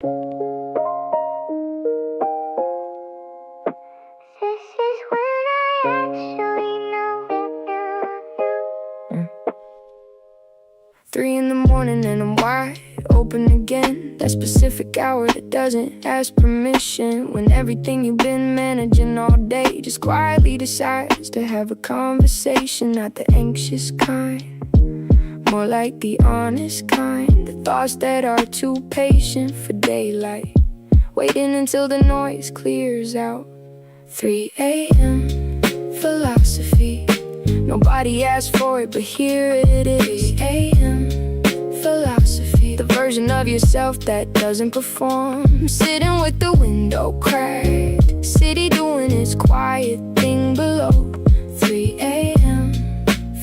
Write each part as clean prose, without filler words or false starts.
This is when I actually know. 3 in the morning and I'm wide open again. That specific hour that doesn't ask permission, when everything you've been managing all day just quietly decides to have a conversation. Not the anxious kind, more like the honest kind. The thoughts that are too patient for daylight, waiting until the noise clears out. 3 a.m. philosophy. Nobody asked for it, but here it is. 3 a.m. philosophy. The version of yourself that doesn't perform, sitting with the window cracked, city doing its quiet thing below. 3 a.m.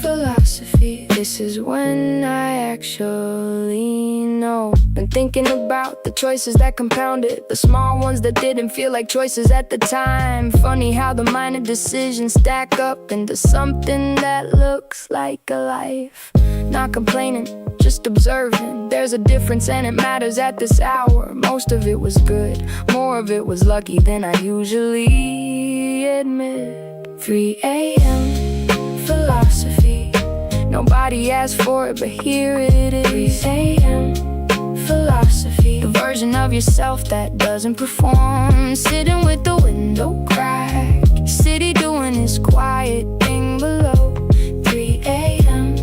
philosophy. This is when I actually know. Been thinking about the choices that compounded, the small ones that didn't feel like choices at the time. Funny how the minor decisions stack up into something that looks like a life. Not complaining, just observing. There's a difference and it matters at this hour. Most of it was good, more of it was lucky than I usually admit. 3 a.m. philosophy. Nobody asked for it, but here it is. 3 a.m. philosophy. The version of yourself that doesn't perform, sitting with the window cracked, city doing its quiet thing below. 3 a.m.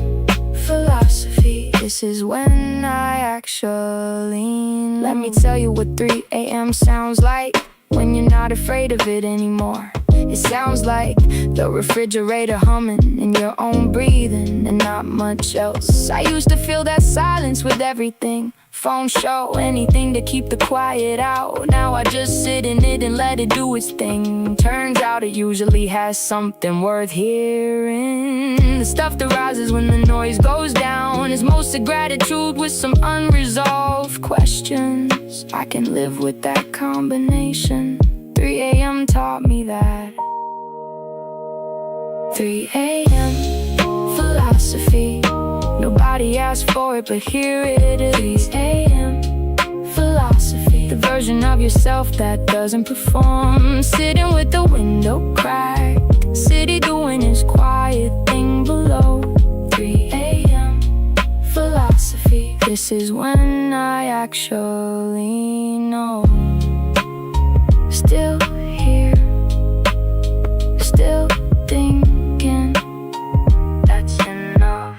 philosophy. This is when I actually know. Let me tell you what 3 a.m. sounds like when you're not afraid of it anymore. It sounds like the refrigerator humming and your own breathing and not much else. I used to feel that silence with everything. Phone show, anything to keep the quiet out. Now I just sit in it and let it do its thing. Turns out it usually has something worth hearing. The stuff that rises when the noise goes down is mostly gratitude with some unresolved questions. I can live with that combination. 3 a.m. taught me that. 3 a.m. philosophy. Nobody asked for it, but here it is. 3 a.m. philosophy. The version of yourself that doesn't perform, sitting with the window cracked, city doing its quiet thing below. 3 a.m. philosophy. This is when I actually know. Still here, still thinking, that's enough.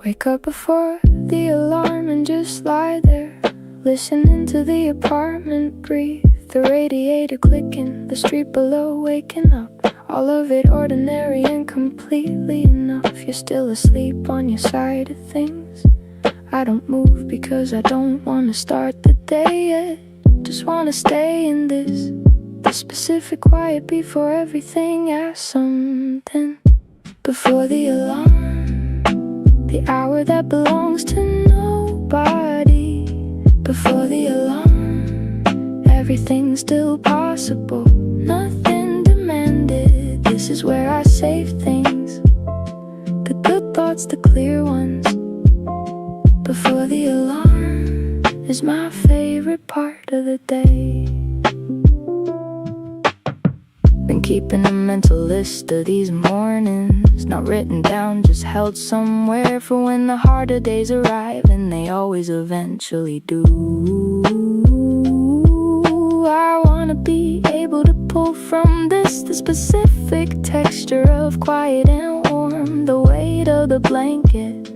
Wake up before the alarm and just lie there, listening to the apartment breathe. The radiator clicking, the street below waking up. All of it ordinary and completely enough. You're still asleep on your side of things. I don't move because I don't want to start the day yet. Just want to stay in this specific quiet before everything asks something. Before the alarm, the hour that belongs to nobody. Before the alarm, everything's still possible, nothing demanded. This is where I save things, the good thoughts, the clear ones. Before the alarm is my favorite part of the day. Been keeping a mental list of these mornings, not written down, just held somewhere for when the harder days arrive, and they always eventually do. I wanna be able to pull from this the specific texture of quiet and warm, the weight of the blanket,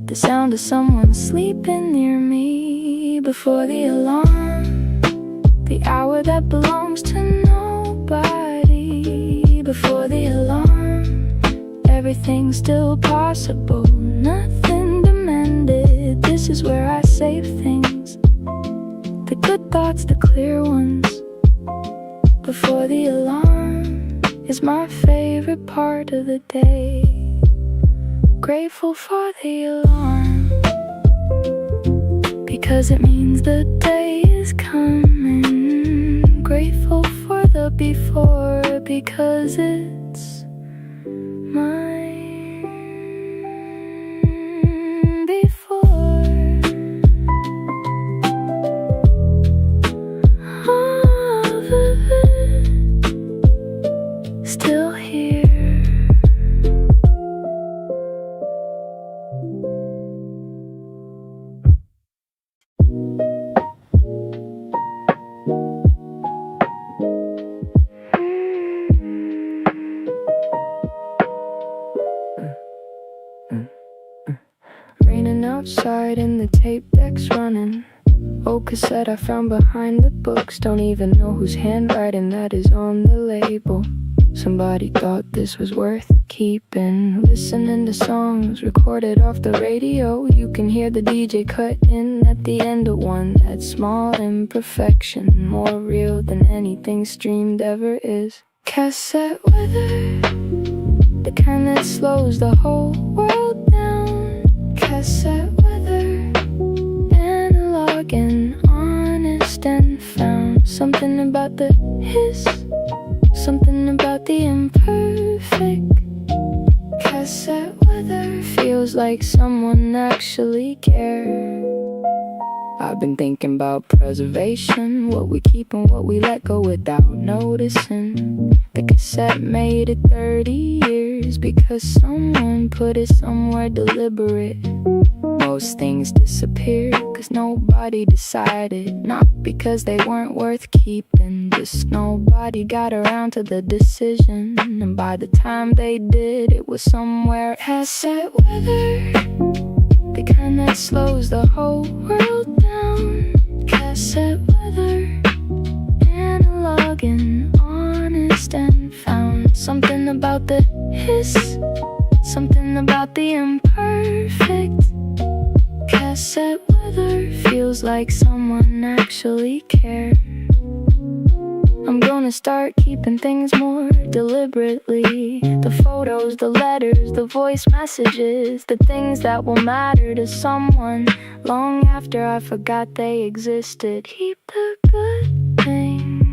the sound of someone sleeping near me. Before the alarm, the hour that belongs to nobody. Before the alarm, everything's still possible, nothing demanded. This is where I save things, the good thoughts, the clear ones. Before the alarm is my favorite part of the day. Grateful for the alarm, because it means the day is coming. about before because it's mine before all of it still here. Raining outside and the tape deck's running. Old cassette I found behind the books. Don't even know whose handwriting that is on the label. Somebody thought this was worth keeping. Listening to songs recorded off the radio. You can hear the DJ cut in at the end of one. That small imperfection, more real than anything streamed ever is. Cassette weather, the kind that slows the whole world down. Cassette weather, analog and honest and found. Something about the hiss, something about the imperfect. Cassette weather feels like someone actually cared. I've been thinking about preservation, what we keep and what we let go without noticing. The cassette made it 30 years because someone put it somewhere deliberate. Most things disappear cause nobody decided, not because they weren't worth keeping, just nobody got around to the decision. And by the time they did, it was somewhere. Cassette weather, the kind that slows the whole world down. Cassette weather, analog and honest and found. Something about the hiss, something about the imperfect. Cassette weather feels like someone actually cared. I'm gonna start keeping things more deliberately. The photos, the letters, the voice messages, the things that will matter to someone long after I forgot they existed. Keep the good things,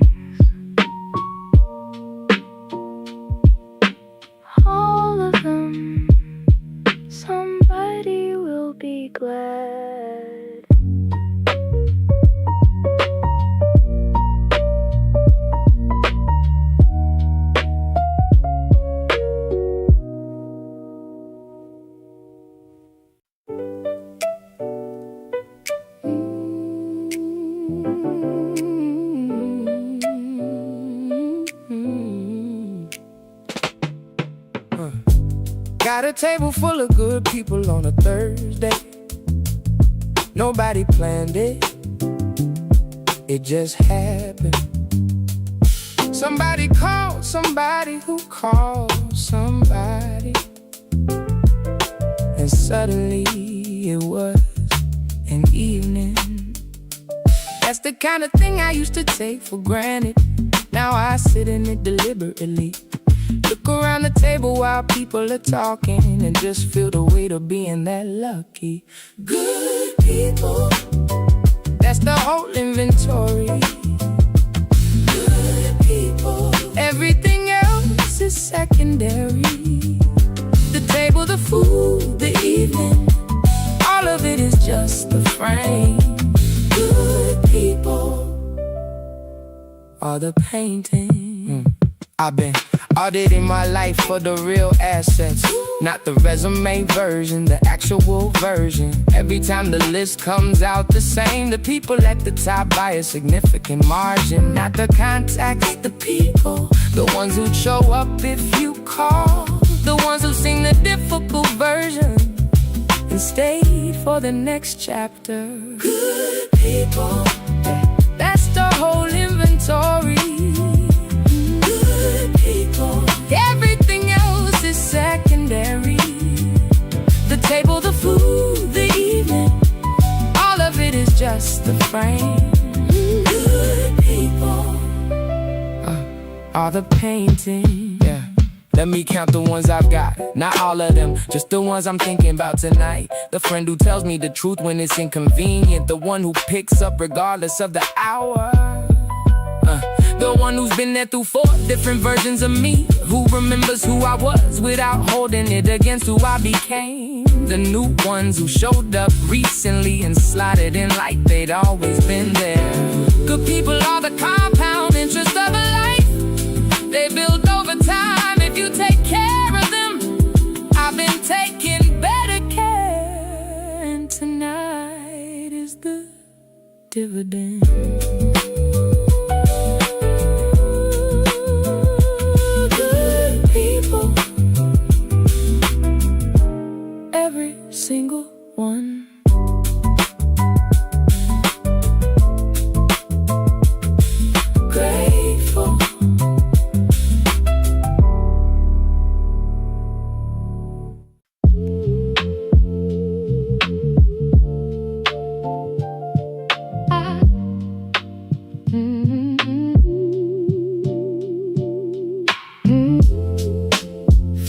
all of them. Somebody will be glad. Got a table full of good people on a Thursday. Nobody planned it, it just happened. Somebody called somebody who called somebody, and suddenly it was an evening. That's the kind of thing I used to take for granted. Now I sit in it deliberately. Look around the table while people are talking and just feel the weight of being that lucky. Good people, that's the whole inventory. Good people, everything else is secondary. The table, the food, the evening, all of it is just the frame. Good people are the painting. I've been auditing my life for the real assets, not the resume version, the actual version. Every time the list comes out the same, the people at the top by a significant margin. Not the contacts, the people, the ones who'd show up if you call, the ones who sing the difficult version and stayed for the next chapter. Good people, that's the whole inventory. Everything else is secondary. The table, the food, the evening, all of it is just the frame. Good people are the painting. Yeah. Let me count the ones I've got. Not all of them, just the ones I'm thinking about tonight. The friend who tells me the truth when it's inconvenient. The one who picks up regardless of the hour. The one one who's been there through 4 different versions of me, who remembers who I was without holding it against who I became. The new ones who showed up recently and slotted in like they'd always been there. Good people are the compound interest of a life. They build over time if you take care of them. I've been taking better care, and tonight is the dividend. Good people, every single one. Grateful.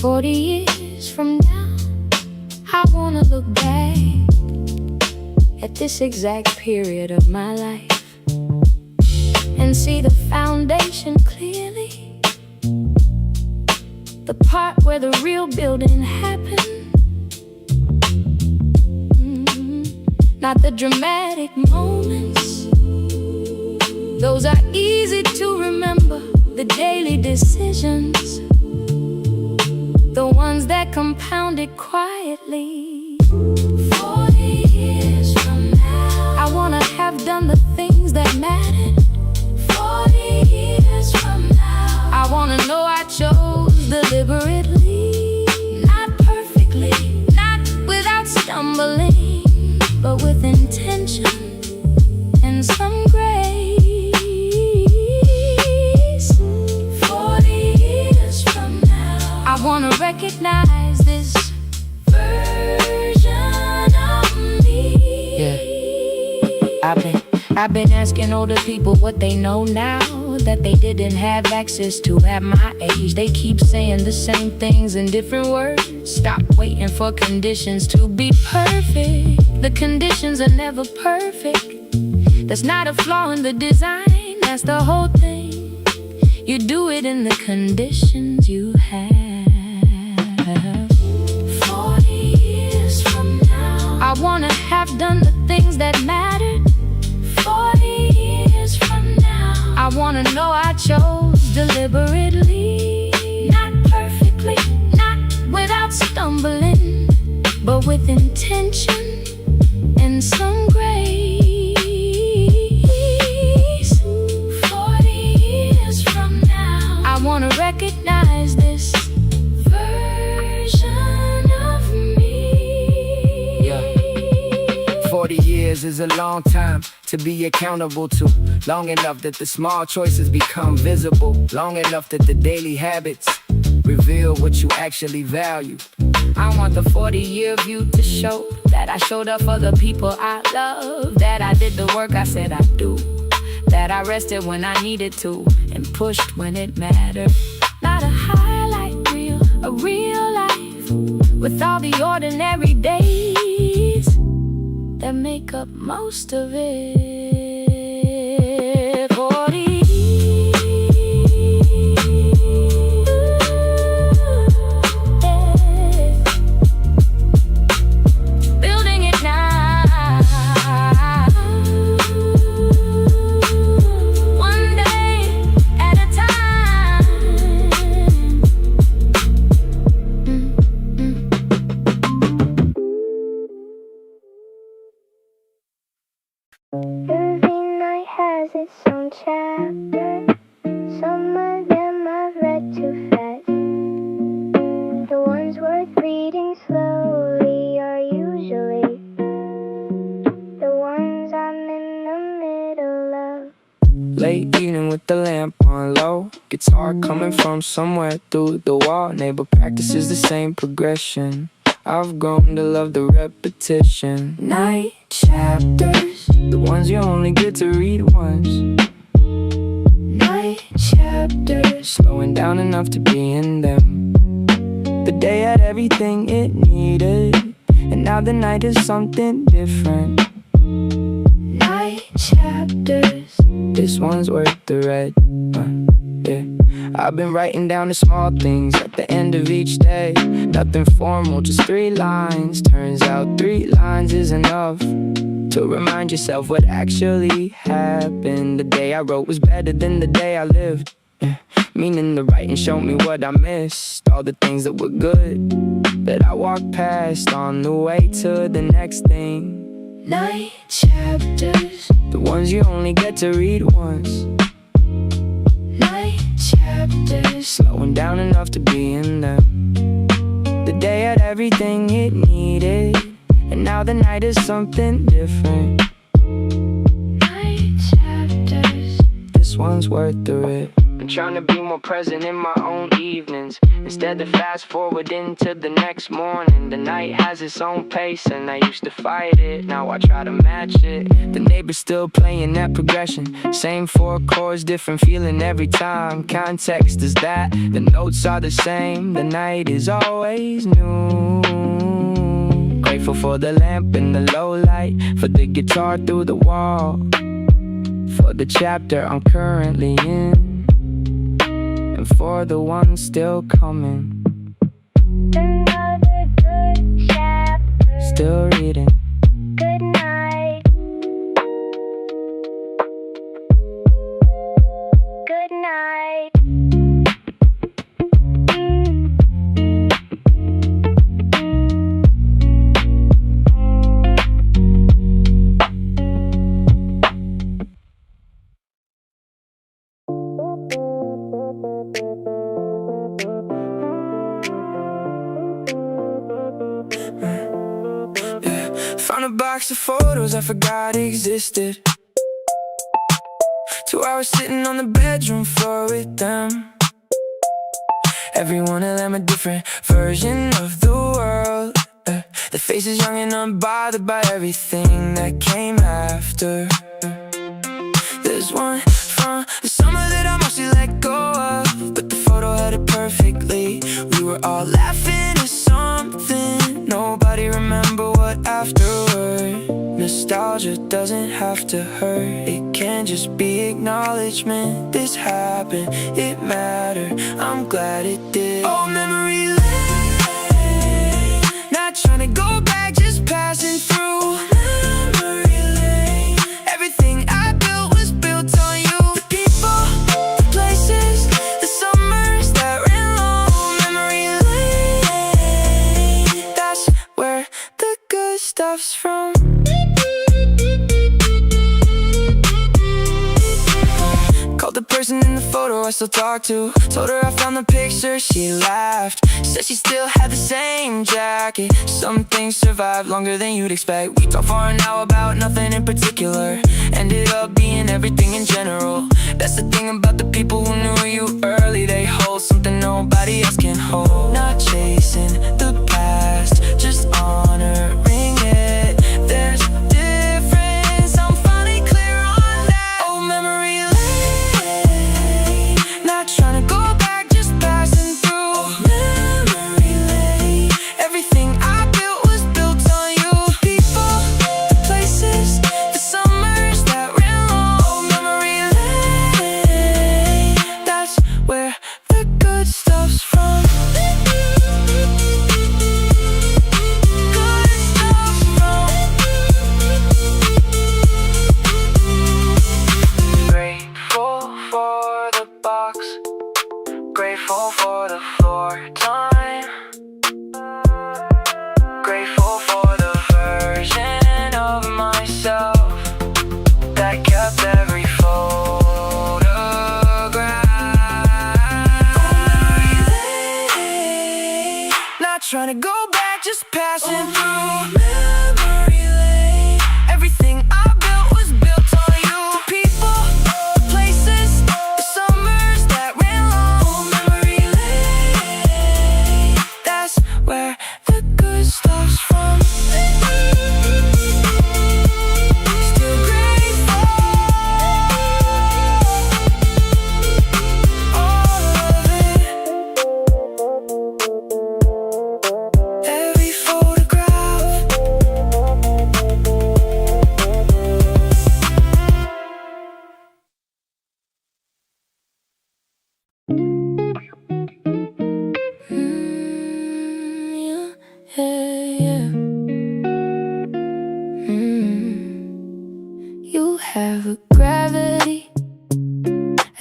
40 years from now, I wanna look back at this exact period of my life and see the foundation clearly, the part where the real building happened. Not the dramatic moments, those are easy to remember. The daily decisions, the ones that compounded quietly. 40 years from now, I wanna have done the things that mattered. 40 years from now, I wanna know I chose deliberately, not perfectly, not without stumbling, but with intention and some grace. 40 years from now, I wanna recognize this version of me. Yeah, I've been asking older people what they know now that they didn't have access to at my age. They keep saying the same things in different words. Stop waiting for conditions to be perfect. The conditions are never perfect. That's not a flaw in the design, that's the whole thing. You do it in the conditions you have. 40 years from now, I wanna have done the things that mattered. 40 years from now, I wanna know I chose deliberately, not perfectly, not without stumbling, but with intention and some grace. 40 years from now, I wanna recognize this version of me. Yeah. 40 years is a long time to be accountable to. Long enough that the small choices become visible. Long enough that the daily habits reveal what you actually value. I want the 40-year view to show that I showed up for the people I love, that I did the work I said I'd do, that I rested when I needed to and pushed when it mattered. Not a highlight reel, a real life with all the ordinary days that make up most of it. 40. Building it now, one day at a time. Every night has its own chapter. Some of them I've read too fast. The ones worth reading slowly are usually the ones I'm in the middle of. Late evening with the lamp on low, guitar coming from somewhere through the wall. Neighbor practices the same progression. I've grown to love the repetition. Night chapters, the ones you only get to read once. Night chapters, slowing down enough to be in them. The day had everything it needed, and now the night is something different. Night chapters, this one's worth the read. Yeah, I've been writing down the small things at the end of each day. Nothing formal, just 3 lines. Turns out 3 lines is enough to remind yourself what actually happened. The day I wrote was better than the day I lived. Yeah. Meaning the writing showed me what I missed. All the things that were good that I walked past on the way to the next thing. Night chapters, the ones you only get to read once. night chapters, Slowing down enough to be in them. The day had everything it needed, and now the night is something different. night chapters. This one's worth the rip. I'm trying to be more present in my own evenings, instead of fast forwarding to the next morning. The night has its own pace and I used to fight it. Now I try to match it. The neighbor's still playing that progression, same 4 chords, different feeling every time. Context is that the notes are the same. The night is always new. Grateful for the lamp in the low light, for the guitar through the wall, for the chapter I'm currently in, and for the one still coming. Another good chapter. Still reading. Good night. Good night. Found a box of photos I forgot existed. 2 hours sitting on the bedroom floor with them. Every one of them a different version of the world. The face is young and unbothered by everything that came after. There's one from the summer that I mostly let go of, but the photo had it perfectly. We were all laughing at something, nobody remember what afterward. Nostalgia doesn't have to hurt, it can just be acknowledgement. This happened, it mattered, I'm glad it did. Oh, memory lane, not trying to go back, just passing through. Memory lane, everything I built was built on you. The people, the places, the summers that ran long. Memory lane, that's where the good stuff's from. Called the person in the photo I still talk to, told her I found the picture, she laughed. Said she still had the same jacket. Some things survive longer than you'd expect. We talked for an hour about nothing in particular, ended up being everything in general. That's the thing about the people who knew you early, they hold something nobody else can hold. Not chasing the past, just honoring it. There's difference, I'm finally clear on that. Oh, memory lane, not trying to go back, just passing through. Memory lane, everything I built was built on you. People, the places, the summers that ran long. Oh, memory lane,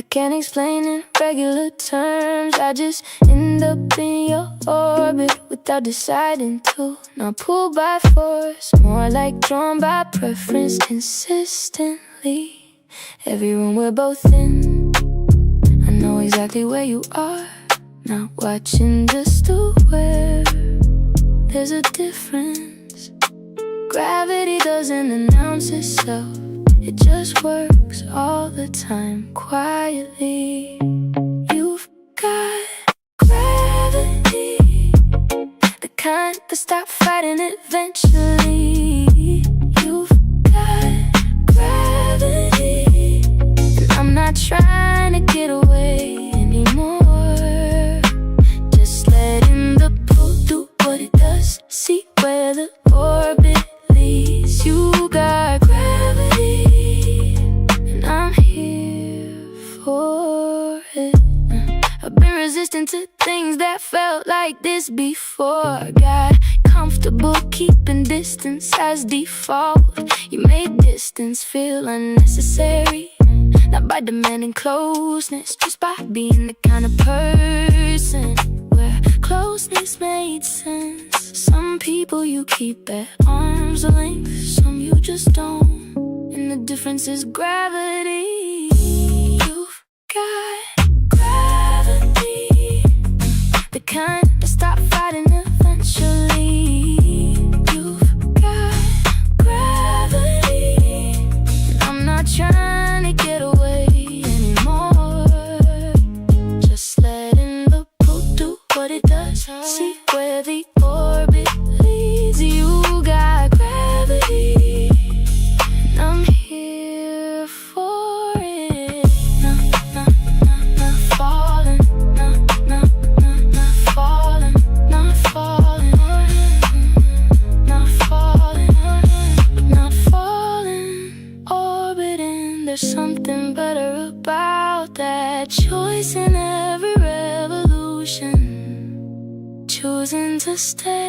Can't explain in regular terms. I just end up in your orbit without deciding to. Not pulled by force, more like drawn by preference consistently. Every room we're both in, I know exactly where you are. Not watching just to where there's a difference. Gravity doesn't announce itself, it just works all the time, quietly. You've got gravity, the kind that stop fighting eventually. You've got gravity, and I'm not trying to get away anymore. Just letting the pull do what it does, see where the orbit leads. You got gravity, and I'm here for it. I've been resistant to things that felt like this before. Got comfortable keeping distance as default. You made distance feel unnecessary, not by demanding closeness, just by being the kind of person where closeness made sense. Some people you keep at arm's length, some you just don't, and the difference is gravity. You've got gravity, the kind that stop fighting eventually. You've got gravity, and I'm not trying to get away anymore. Just letting the pull do what it does, see where the orbit leads. You got gravity, and I'm here for it. Not falling, not falling, not falling, not falling, not falling, orbiting. There's something better about that choice in every revolution, choosing to stay.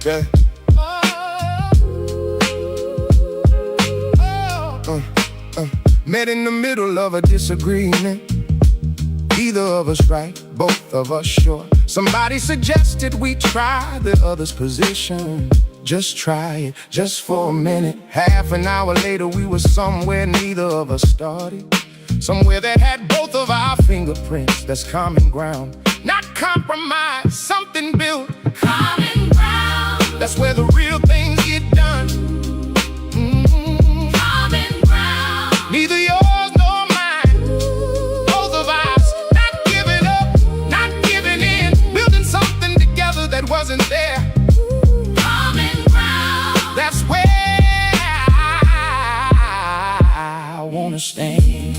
Yeah. Met in the middle of a disagreement. Either of us right, both of us sure. Somebody suggested we try the other's position. Just try it, just for a minute. Half an hour later we were somewhere neither of us started. Somewhere that had both of our fingerprints. That's common ground, not compromise, something built. Common ground, That's where the real things get done. common ground, Neither yours nor mine, both of us not giving up, not giving in, building something together that wasn't there. common ground. That's where I wanna stand.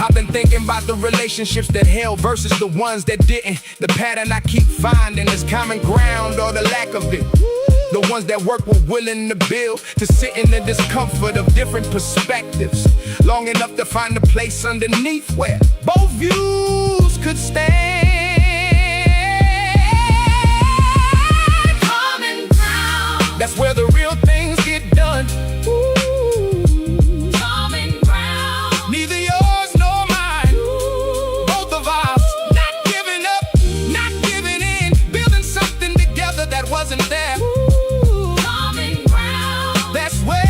I've been thinking about the relationships that held versus the ones that didn't. The pattern I keep finding is common ground or the lack of it. The ones that work were willing to build, to sit in the discomfort of different perspectives, long enough to find a place underneath where both views could stand. Common ground, That's where the real things get done. common ground, Neither yours nor mine, both of us not giving up, not giving in, building something together that wasn't there. common ground, That's where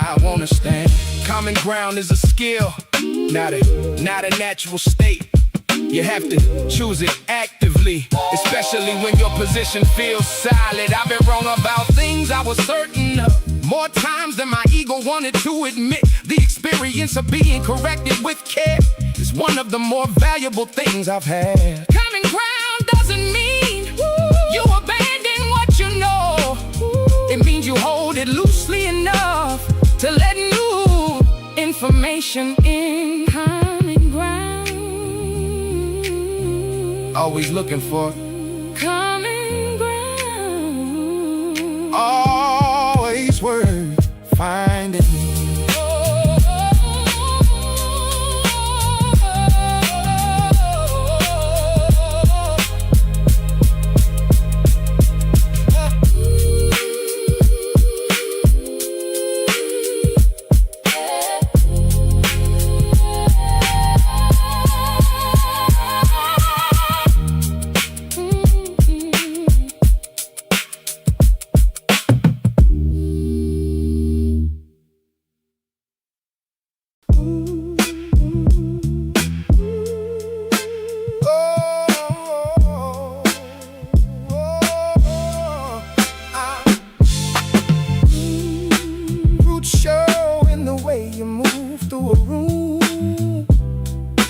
I wanna stand. Common ground is a skill, not a natural state. You have to choose it actively, especially when your position feels solid. I've been wrong about things I was certain of, more times than my ego wanted to admit. The experience of being corrected with care is one of the more valuable things I've had. Common ground doesn't mean you abandon destination in common ground. Always looking for Common ground. always worth finding.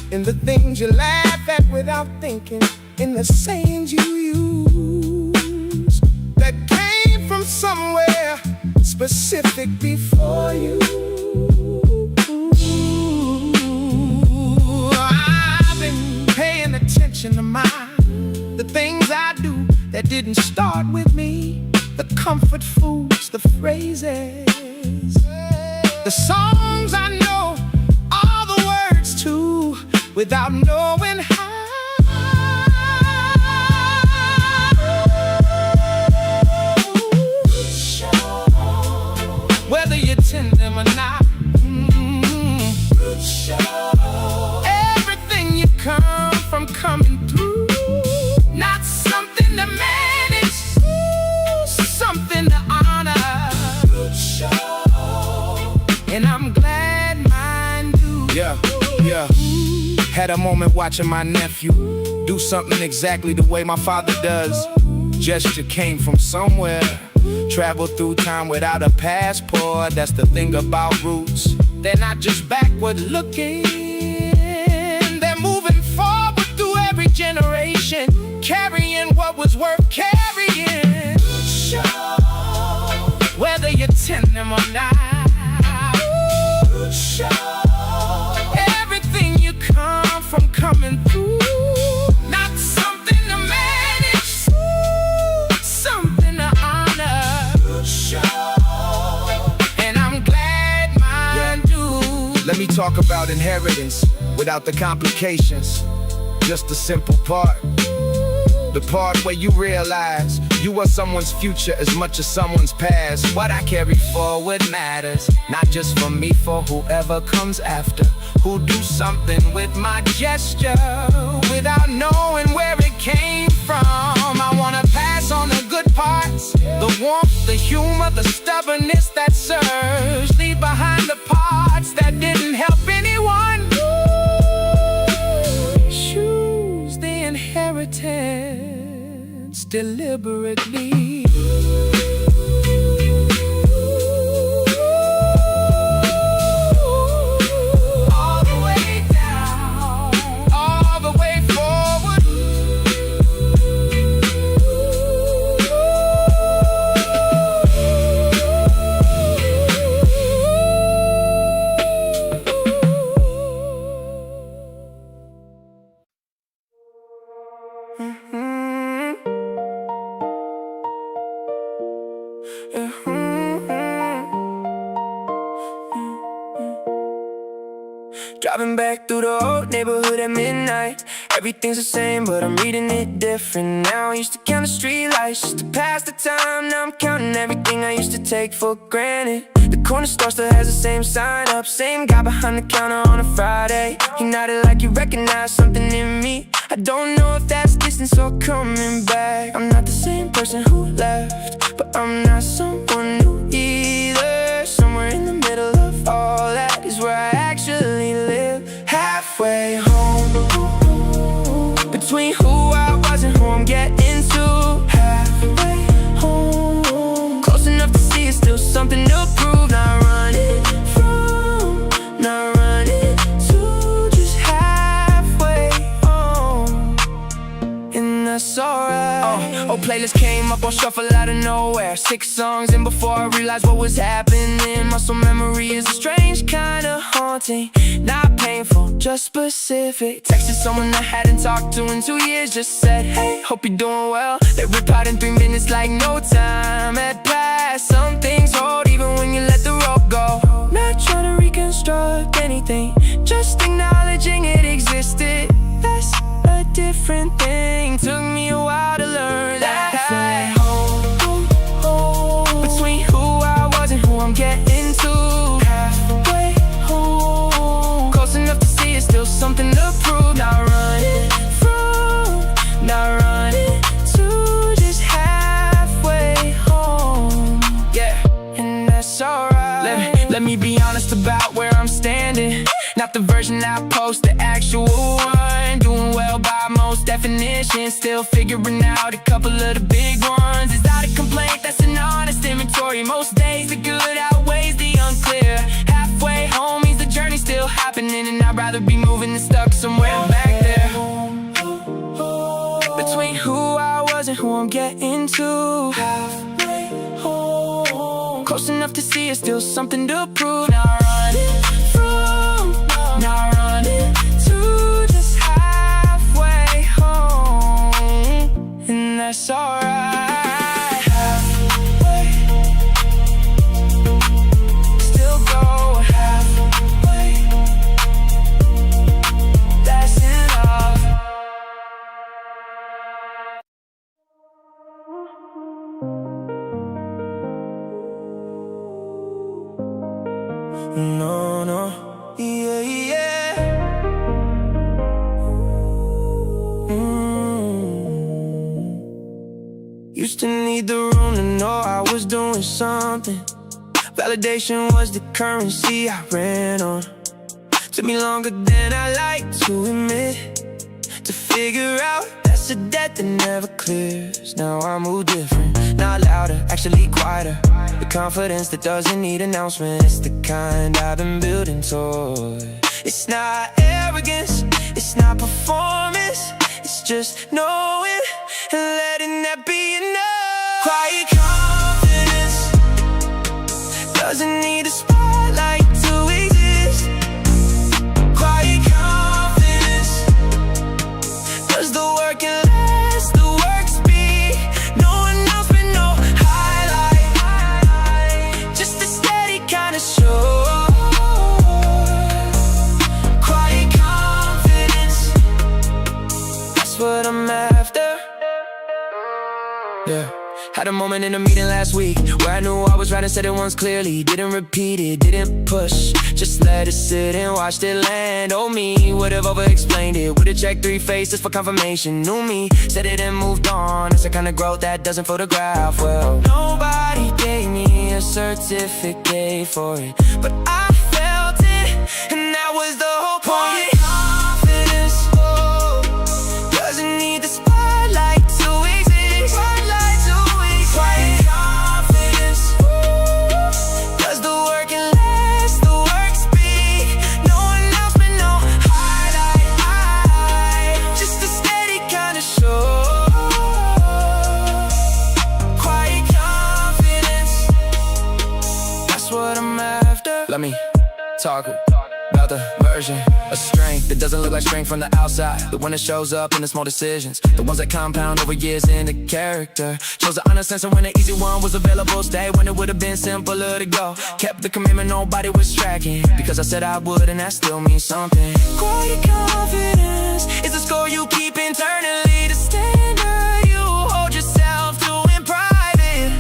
In the things you laugh at without thinking, in the sayings you use that came from somewhere specific before you. I've been paying attention to the things I do that didn't start with me, the comfort foods, the phrases, the songs I know all the words to without knowing how. Whether you tend them or not, everything you come from coming through. Not something to manage, something to honor. And I'm glad mine do. Yeah. Had a moment watching my nephew do something exactly the way my father does. Gesture came from somewhere. Travel through time without a passport. That's the thing about roots. They're not just backward looking. They're moving forward through every generation, carrying what was worth carrying. Whether you tend them or not. Everything you come from coming through. Not something to manage, something to honor. And I'm glad mine do. Let me talk about inheritance without the complications. Just the simple part. The part where you realize you are someone's future as much as someone's past. What I carry forward matters, not just for me, for whoever comes after. Who do something with my gesture without knowing where it came from. I wanna pass on the good parts, the warmth, the humor, the stubbornness that serves. Leave behind the parts that didn't help anyone. Choose the inheritance deliberately. All the way down, all the way forward. Driving back through the old neighborhood at midnight. Everything's the same, but I'm reading it different now. I used to count the street lights just to pass the time. Now I'm counting everything I used to take for granted. The corner store still has the same sign up, same guy behind the counter on a Friday. He nodded like he recognized something in me. I don't know if that's distance or coming back. I'm not the same person who left, but I'm not someone new either. Somewhere in the middle of all that is where I actually live. Halfway home, between who I was and who I'm getting to. Halfway home, close enough to see it's still something to prove. Not running from, not running to, just halfway home. And that's alright. whole playlist came up on shuffle out of nowhere. 6 songs in before I realized what was happening. Muscle memory is a strange kind of haunting. Not painful, just specific. Texted someone I hadn't talked to in 2 years. Just said, hey, hope you're doing well. They rip out in 3 minutes like no time had passed. Some things hold even when you let the rope go. Not trying to reconstruct anything, just acknowledging it existed. That's a different thing. Took me a while to learn that between who I was and who I'm getting to. Halfway home, close enough to see it's still something to prove. Not running from, not running to, just halfway home. Yeah, and that's alright. Let me be honest about where I'm standing. Not the version I post, the actual one. Doing well by most definitions, still figuring out a couple of the big ones. Is that a complaint? That's an honest inventory. Most days the good outweighs the unclear. Halfway home means the journey's still happening, and I'd rather be moving than stuck somewhere back there. Between who I was and who I'm getting to. Halfway home, close enough to see it's still something to prove. Not running from, not running to, just halfway home, and that's alright. Halfway, still go halfway, that's enough. No, no, yeah, yeah. Used to need the room to know I was doing something. Validation was the currency I ran on. Took me longer than I like to admit, to figure out that's a debt that never clears. Now I move different, not louder, actually quieter. The confidence that doesn't need announcement, it's the kind I've been building toward. It's not arrogance, it's not performance, it's just knowing and letting that be enough. Quiet confidence doesn't need a spotlight to exist. Quiet confidence does the work and lets the work speak. No announcement, no highlight, just a steady kind of show. Quiet confidence, that's what I'm after. Yeah. Had a moment in a meeting last week where I knew I was right and said it once clearly. Didn't repeat it, didn't push, just let it sit and watched it land. Oh me, would've over-explained it, would've checked 3 faces for confirmation. Knew me, said it and moved on. It's the kind of growth that doesn't photograph well. Nobody gave me a certificate for it, but I felt it, and that was the whole point. Confidence doesn't need the spotlight to exist. Quiet confidence does the work and lets the work speak. No announcement, no highlight, just a steady kind of show. Quiet confidence, that's what I'm after. Let me talk about the version of strength that doesn't look like strength from the outside. The one that shows up in the small decisions, the ones that compound over years into character. Chose the honest answer when the easy one was available. Stay when it would have been simpler to go. Kept the commitment nobody was tracking, because I said I would, and that still means something. Quiet confidence is the score you keep internally, the standard you hold yourself to in private,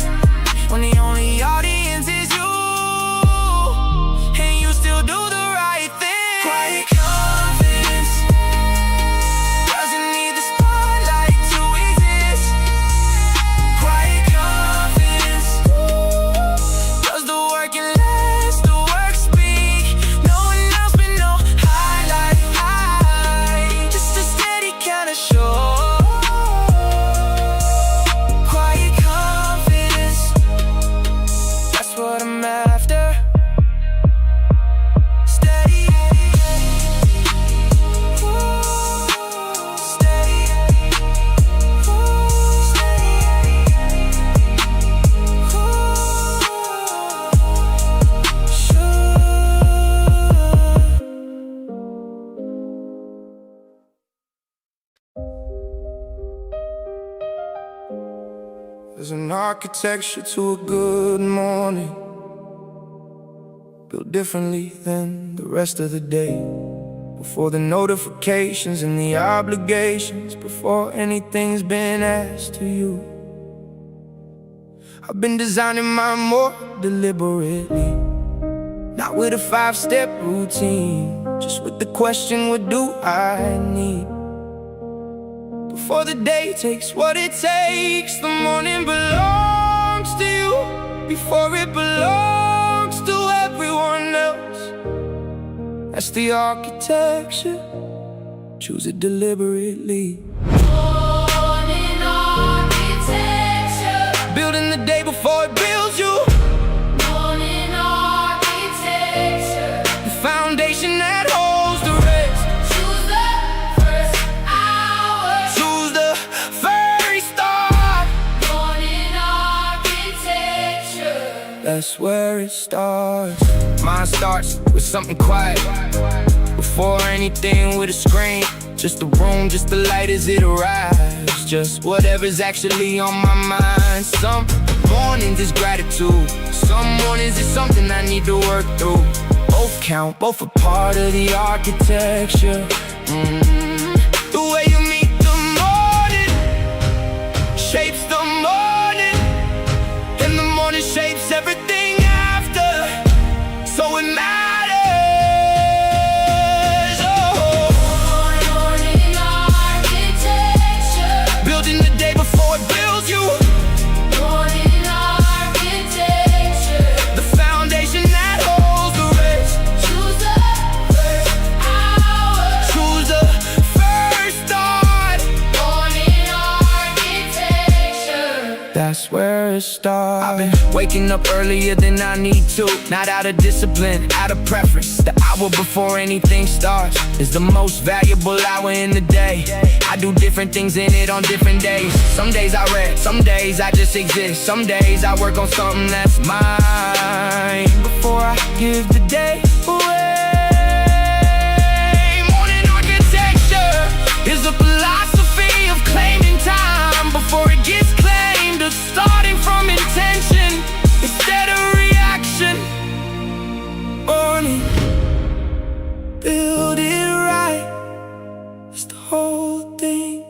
when the only audience is you, and you still do the right thing. Quiet confidence doesn't need the spotlight to exist. Quiet confidence does the work and lets the work speak. No announcement, no highlight, just a steady kind of show. There's an architecture to a good morning, built differently than the rest of the day. Before the notifications and the obligations, before anything's been asked to you, I've been designing mine more deliberately. Not with a 5-step routine, just with the question, what do I need? Before the day takes what it takes, the morning belongs to you before it belongs to everyone else. That's the architecture, choose it deliberately. Morning architecture, Building the day before it builds you. morning architecture. The foundation that holds the rest. Choose the first hour. Choose the very start. Morning architecture. That's where it starts. Mine starts with something quiet, before anything with a screen. Just the room, just the light as it arrives, just whatever's actually on my mind. Some mornings is gratitude, some mornings is something I need to work through. Both count, both a part of the architecture. The way you meet the morning shapes the morning, and the morning shapes everything after, so it matters. Oh, Morning architecture. building the day before it builds you. Morning architecture. The foundation that holds the rest. Choose the first hour. Choose the first start. Morning architecture. That's where it starts. I've been waking up earlier than I need to, not out of discipline, out of preference. The hour before anything starts is the most valuable hour in the day. I do different things in it on different days. Some days I read, some days I just exist. Some days I work on something that's mine before I give the day away. Morning architecture is a philosophy of claiming time before it gets claimed, of starting from intention instead of reaction. Morning, build it right, it's the whole thing.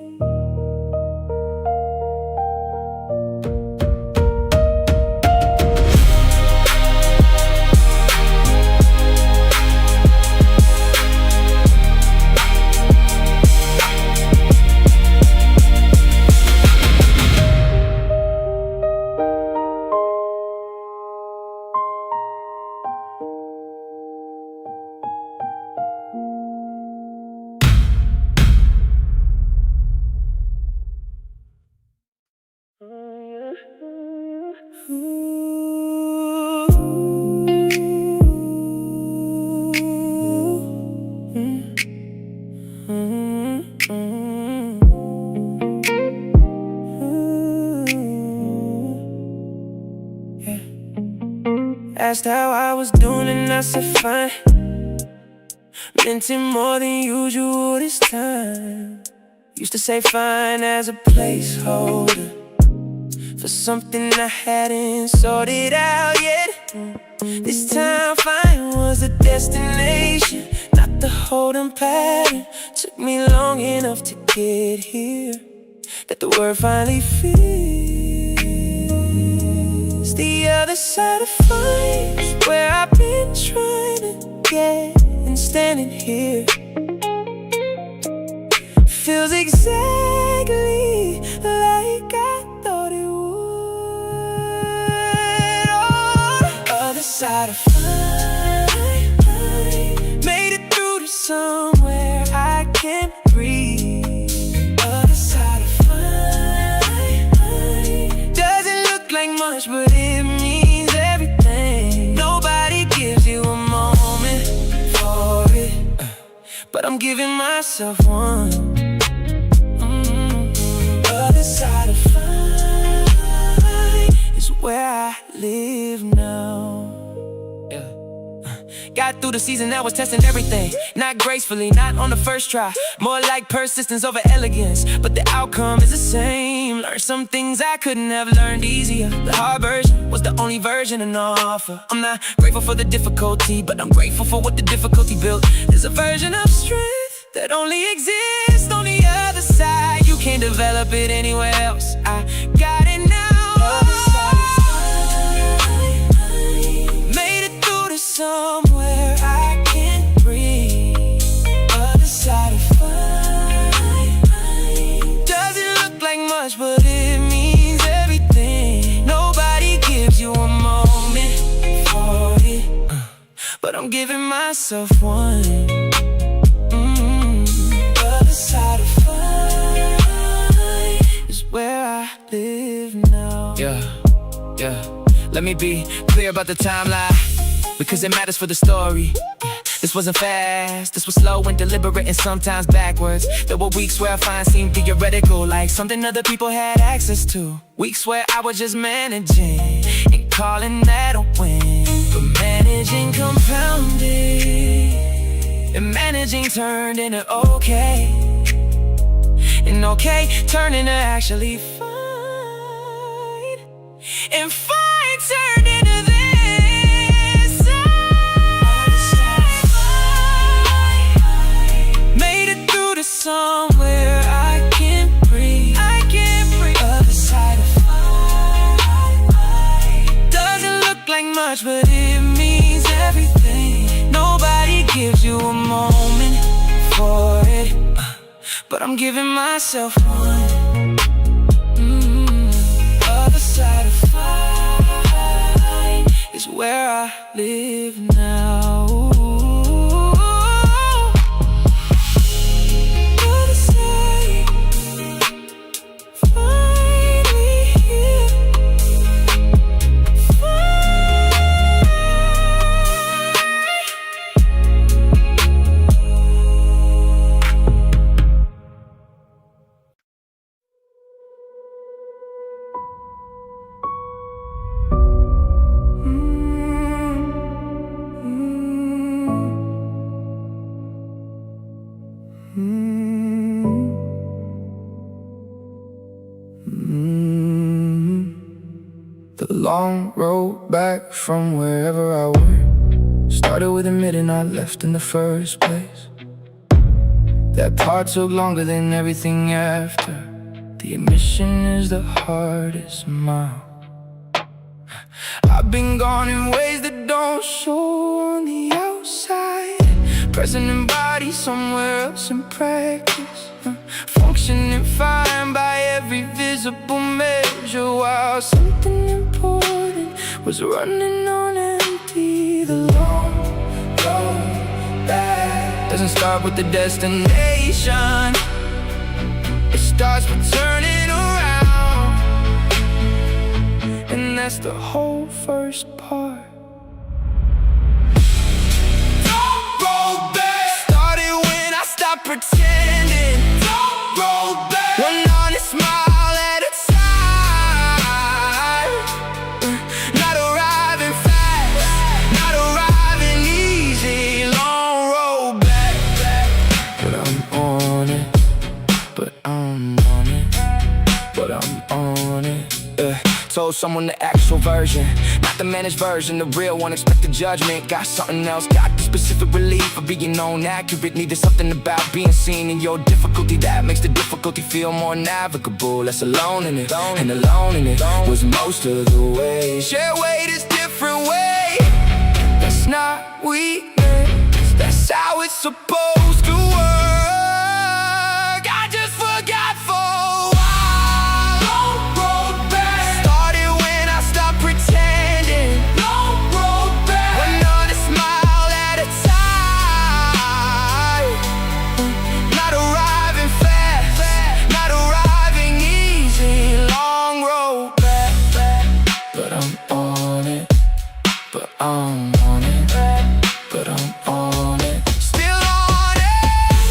Asked how I was doing and I said fine. Meant it more than usual this time. Used to say fine as a placeholder for something I hadn't sorted out yet. This time fine was the destination, not the holding pattern. Took me long enough to get here that the word finally fits. The other side of fine is where I've been trying to get, and standing here feels exactly like I thought it would. Oh, other side of fine, made it through to somewhere I can breathe. Other side of fine, doesn't look like much, but it means everything. Nobody gives you a moment for it, but I'm giving myself one. Other side of fine is where I live now. Got through the season, I was testing everything. Not gracefully, not on the first try. More like persistence over elegance, but the outcome is the same. Learned some things I couldn't have learned easier. The hard version was the only version on offer. I'm not grateful for the difficulty, but I'm grateful for what the difficulty built. There's a version of strength that only exists on the other side. You can't develop it anywhere else. I got it now. Made it through to somewhere I can't breathe. Other side of fine. Doesn't look like much, but it means everything. Nobody gives you a moment for it, but I'm giving myself one. Other side of fine is where I live now. Yeah. Let me be clear about the timeline, because it matters for the story. This wasn't fast, this was slow and deliberate and sometimes backwards. There were weeks where I find seemed theoretical, like something other people had access to. Weeks where I was just managing and calling that a win. But managing compounded, and managing turned into okay. And okay turned into actually fine. And fine turned into this. Made it through to somewhere I can't breathe. Other side of fine. Doesn't look like much, but it means everything. Nobody gives you a moment for it, but I'm giving myself one. Other side of fine is where I live now. Other side, finally here. The long road back from wherever I went started with admitting I left in the first place. That part took longer than everything after. The admission is the hardest mile. I've been gone in ways that don't show on the outside, present in body somewhere else in practice, functioning fine by every visible measure, while something important was running on empty. The long road back doesn't start with the destination, it starts with turning around, and that's the whole first part. Don't roll back. Started when I stopped pretending. Don't roll back. One honest smile at a time. Not arriving fast, not arriving easy. Long road back, but I'm on it. But I'm on it. But I'm on it. Told someone the actual version, not the managed version, the real one. Expected judgment, got something else, got the specific relief of being known accurately. There's something about being seen in your difficulty that makes the difficulty feel more navigable. Less alone in it, and alone in it was most of the way. Share weight is different way. That's not weakness, that's how it's supposed to work. I just forgot for a while. Long road back. Started when I stopped pretending. Long road back. One honest smile at a time. Not arriving fast, not arriving easy. Long road back, but I'm on it. But I'm on it. But I'm on it. Still on it.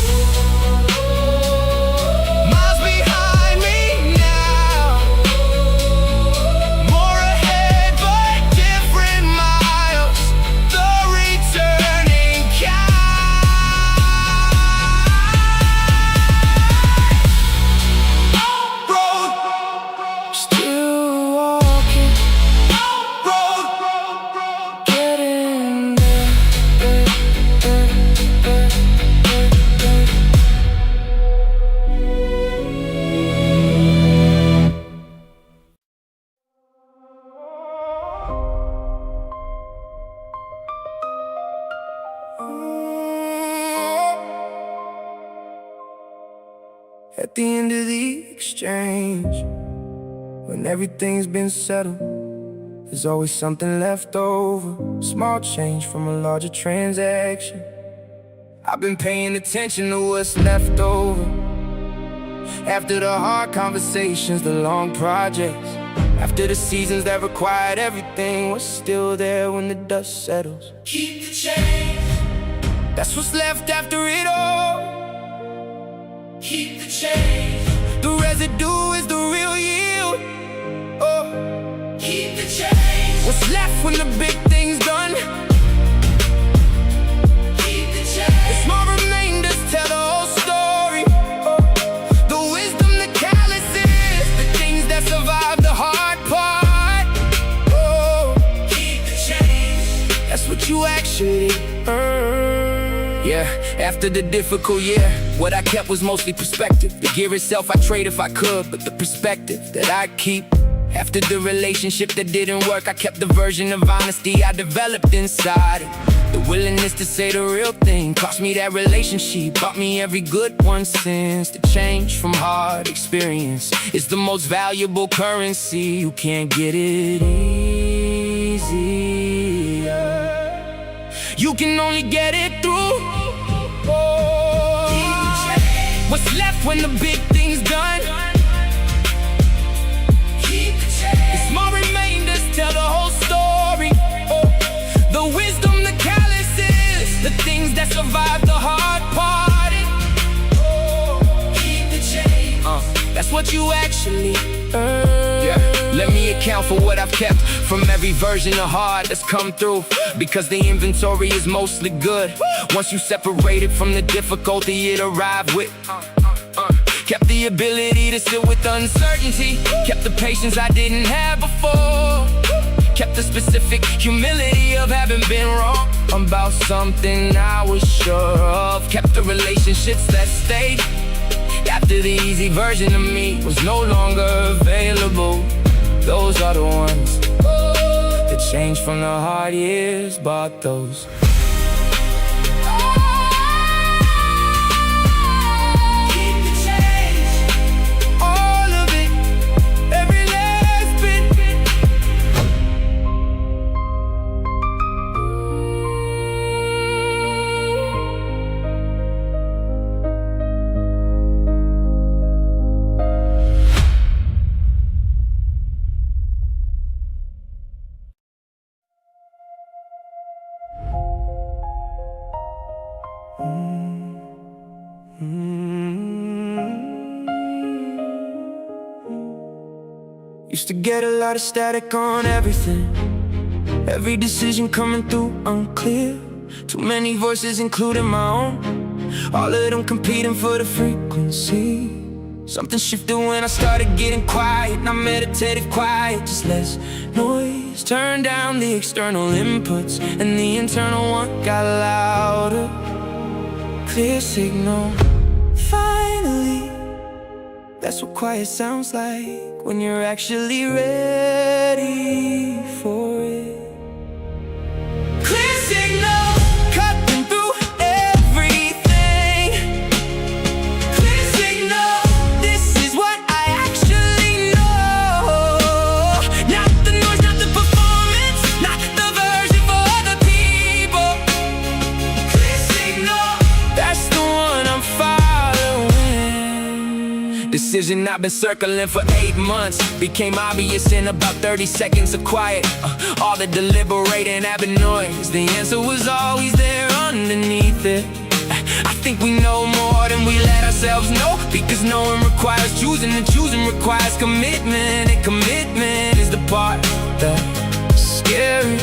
the end of the exchange. When everything's been settled, there's always something left over. Small change from a larger transaction. I've been paying attention to what's left over. After the hard conversations, the long projects, after the seasons that required everything, what's still there when the dust settles? Keep the change. That's what's left after it all. Keep the change. The residue is the real yield. Oh, keep the change. What's left when the big thing's done? Keep the change. The small remainders tell the whole story. Oh, the wisdom, the calluses, the things that survive the hard part. Oh, keep the change. That's what you actually earn. Yeah, after the difficult year, what I kept was mostly perspective. The gear itself I trade if I could, but the perspective that I keep. After the relationship that didn't work, I kept the version of honesty I developed inside. The willingness to say the real thing cost me that relationship, bought me every good one since. The change from hard experience is the most valuable currency. You can't get it easier. You can only get it through. Oh, what's left when the big thing's done? Keep the change. The small remainders tell the whole story. Oh, the wisdom, the calluses, the things that survive the hard part. Oh, keep the change. That's what you actually earn. Yeah. Let me account for what I've kept from every version of hard that's come through, because the inventory is mostly good. Once you separate it from the difficulty it arrived with. Kept the ability to sit with uncertainty. Kept the patience I didn't have before. Kept the specific humility of having been wrong about something I was sure of. Kept the relationships that stayed after the easy version of me was no longer available. Those are the ones that changed from the hard years, bought those. Keep the change. All of it, every last bit. Used to get a lot of static on everything. Every decision coming through unclear. Too many voices including my own, all of them competing for the frequency. Something shifted when I started getting quiet. Not meditative quiet, just less noise. Turn down the external inputs and the internal one got louder. Clear signal. Finally, that's what quiet sounds like when you're actually ready for it. Clear signal, cutting through everything. Clear signal, this is what I actually know. Not the noise, not the performance, not the version for other people. Clear signal, that's the one I'm following. Decision I've been circling for 8 months became obvious in about 30 seconds of quiet. All the deliberating having noise, the answer was always there underneath it. I think we know more than we let ourselves know, because knowing requires choosing, and choosing requires commitment, and commitment is the part that's scary.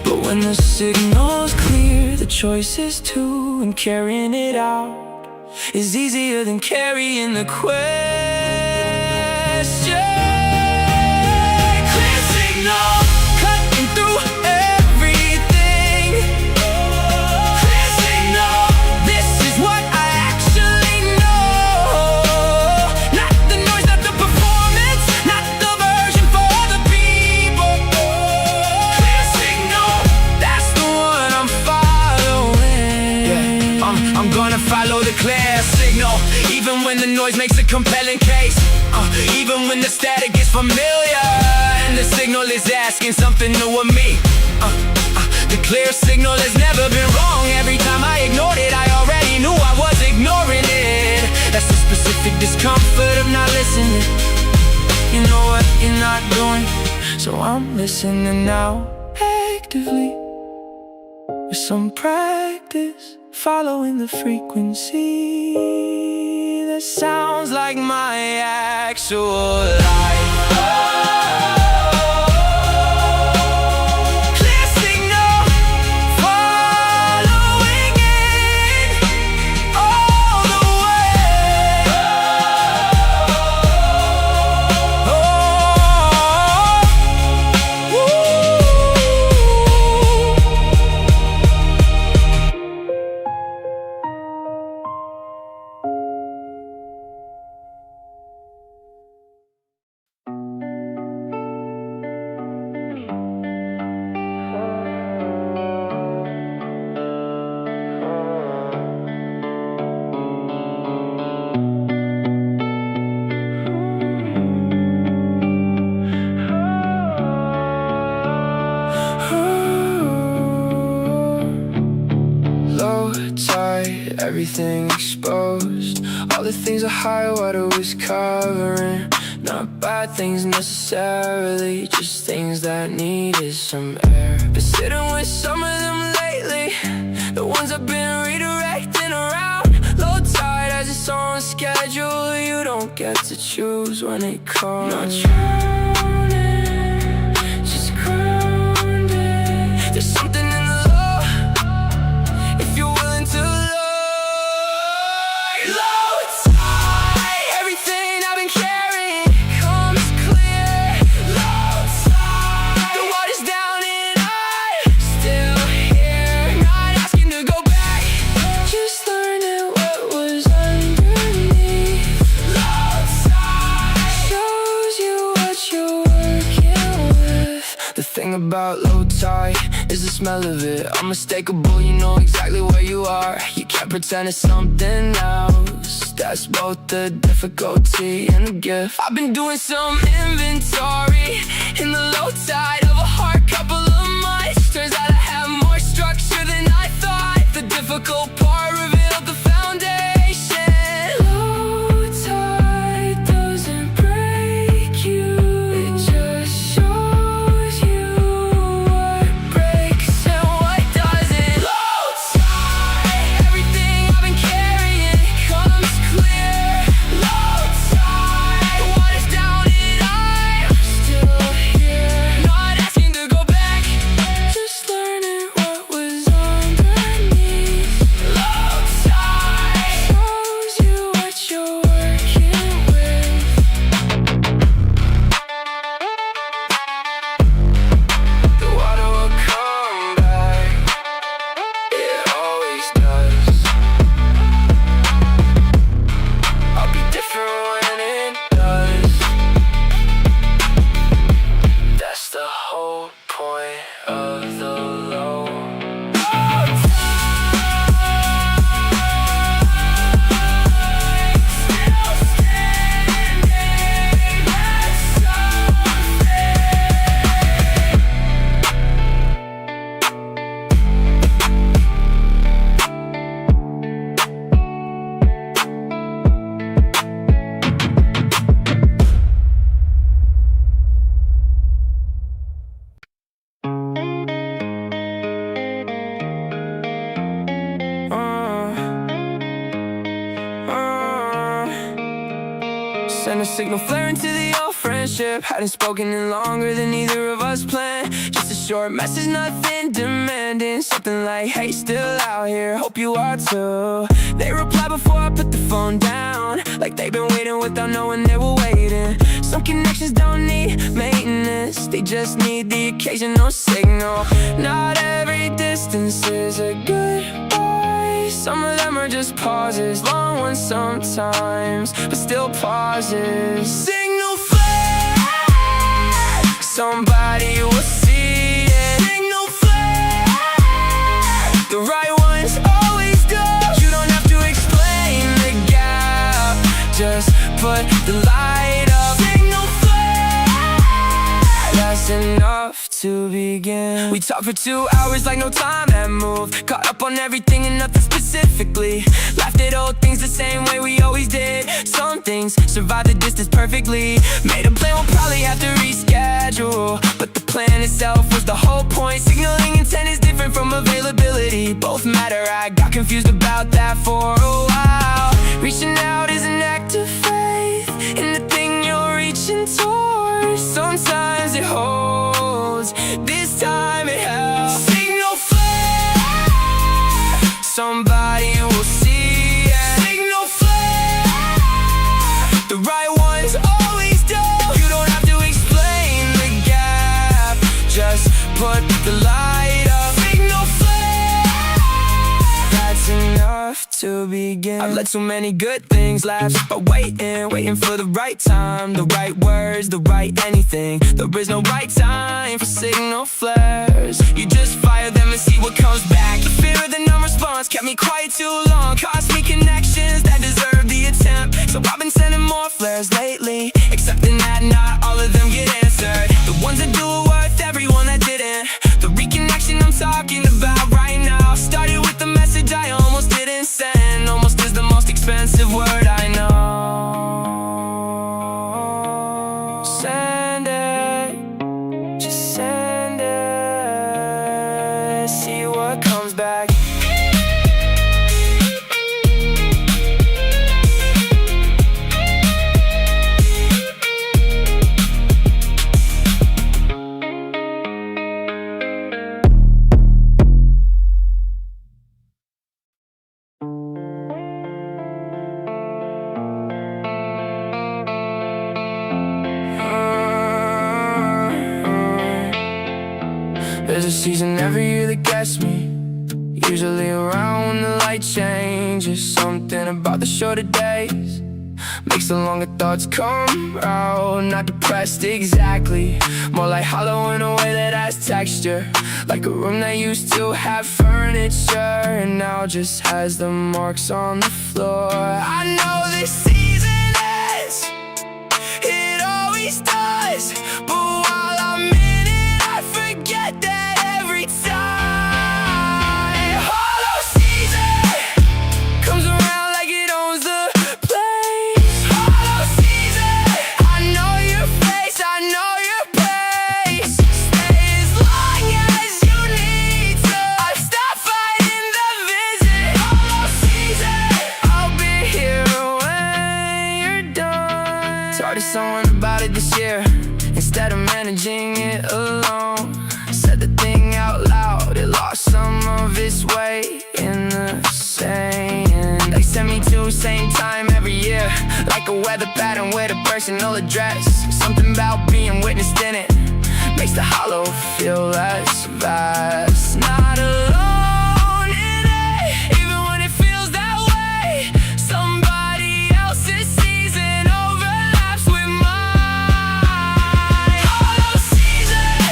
But when the signal's clear, the choice is to, and carrying it out is easier than carrying the question. Clear signal, cutting through everything. Clear signal, this is what I actually know. Not the noise, not the performance, not the version for other people. Clear signal, that's the one I'm following. Yeah, I'm gonna follow the clear signal, even when the noise makes a compelling case. Even when the static is familiar and the signal is asking something new of me. The clear signal has never been wrong. Every time I ignored it, I already knew I was ignoring it. That's the specific discomfort of not listening. You know what you're not doing, so I'm listening now, actively. With some practice, following the frequency that sounds like my actual life. Clear signal, following it all the way. Everything exposed, all the things the high water was covering. Not bad things necessarily, just things that needed some air. Been sitting with some of them lately, the ones I've been redirecting around. Low tide as it's on schedule, you don't get to choose when it comes. Not drowning, just grounded. There's something in the low, if you're willing to low tide. Everything I've been carrying comes clear. Low tide, the water's down and I'm still here. Not asking to go back, just learning what was underneath. Low tide shows you what you're working with. The thing about low tide is the smell of it. Unmistakable, you know exactly where you are. You can't pretend it's something else. That's both the difficulty and the gift. I've been doing some inventory in the low tide of a hard couple of months. Turns out I have more structure than I thought. The difficult part revealed the foundation. Low tide doesn't break you, it just shows you what breaks and what doesn't. Low tide, everything I've been carrying comes clear. Low tide, the water's down and I'm still here. Not asking to go back, just learning what was underneath. Low tide shows you what you're working with. The water will come back, it always does. I'll be different when it does. That's the whole point of the low. Still standing, that's something. Send a signal flaring to the old friendship. Hadn't spoken in longer than either of us planned. Just a short message, nothing demanding. Something like, hey, still out here, hope you are too. They reply before I put the phone down, like they've been waiting without knowing they were waiting. Some connections don't need maintenance, they just need the occasional signal. Not every distance is a goodbye. Some of them are just pauses, long ones sometimes, but still pauses. Signal flare, somebody will see it. Signal flare, the right ones always do. You don't have to explain the gap, just enough to begin. We talked for 2 hours like no time had moved. Caught up on everything and nothing specifically. Laughed at old things the same way we always did. Some things survived the distance perfectly. Made a plan, we'll probably have to reschedule, but the plan itself was the whole point. Signaling intent is different from availability. Both matter, I got confused about that for a while. Reaching out is an act of faith in the thing you're reaching towards. Sometimes it holds, this time it helps. Signal flare, somebody will see it. Signal flare, the right ones always do. You don't have to explain the gap, just put the light up. Signal flare, that's enough to begin. I've let so many good things lapse, but waiting for the right time, the right words, the right anything. There is no right time for signal flares. You just fire them and see what comes back. The fear of the non-response kept me quiet too long. Cost me connections that deserve the attempt. So I've been sending more flares lately, accepting that not all of them get answered. The ones that do are worth everyone that didn't. The reconnection I'm talking about right now started with the message I almost didn't send. Almost is the most expensive word I know. Send it, just send it. See what comes back. There's a season every year that gets me, usually around when the light changes. Something about the shorter days makes the longer thoughts come out. Not depressed exactly, more like hollow in a way that has texture. Like a room that used to have furniture and now just has the marks on the floor. I know this season ends, it always does, but while I'm in it I forget that every time. Hollow season comes around like it owns the place. Hollow season, I know your face, I know your pace. Stay as long as you need to, I've stopped fighting the visit. Hollow season, I'll be here when you're done. Started someone about it this year, instead of managing it alone. Said the thing out loud, it lost some of its weight in the saying. They send me to same time every year, like a weather pattern with a personal address. Something about being witnessed in it makes the hollow feel less vast. Not alone in it, even when it feels that way. Somebody else's season overlaps with mine. Hollow season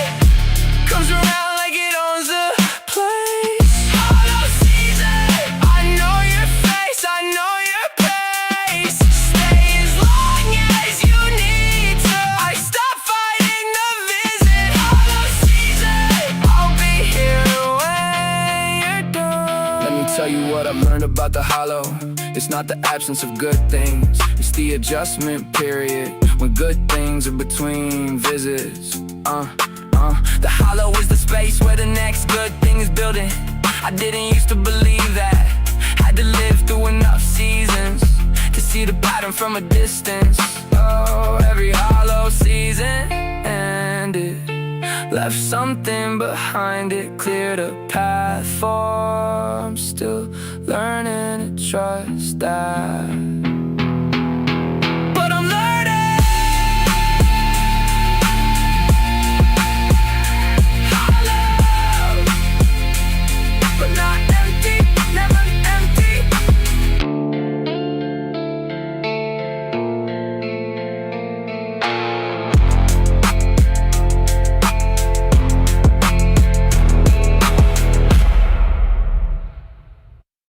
comes around like it owns the place. Hollow season, I know your face, I know your pace. Stay as long as you need to, I stop fighting the visit. Hollow season, I'll be here when you're done. Let me tell you what I've learned about the hollow. It's not the absence of good things, it's the adjustment period when good things are between visits. The hollow is the space where the next good thing is building. I didn't used to believe that. Had to live through enough seasons to see the pattern from a distance. Oh, every hollow season ended, left something behind it, cleared a path for. I'm still learning to trust that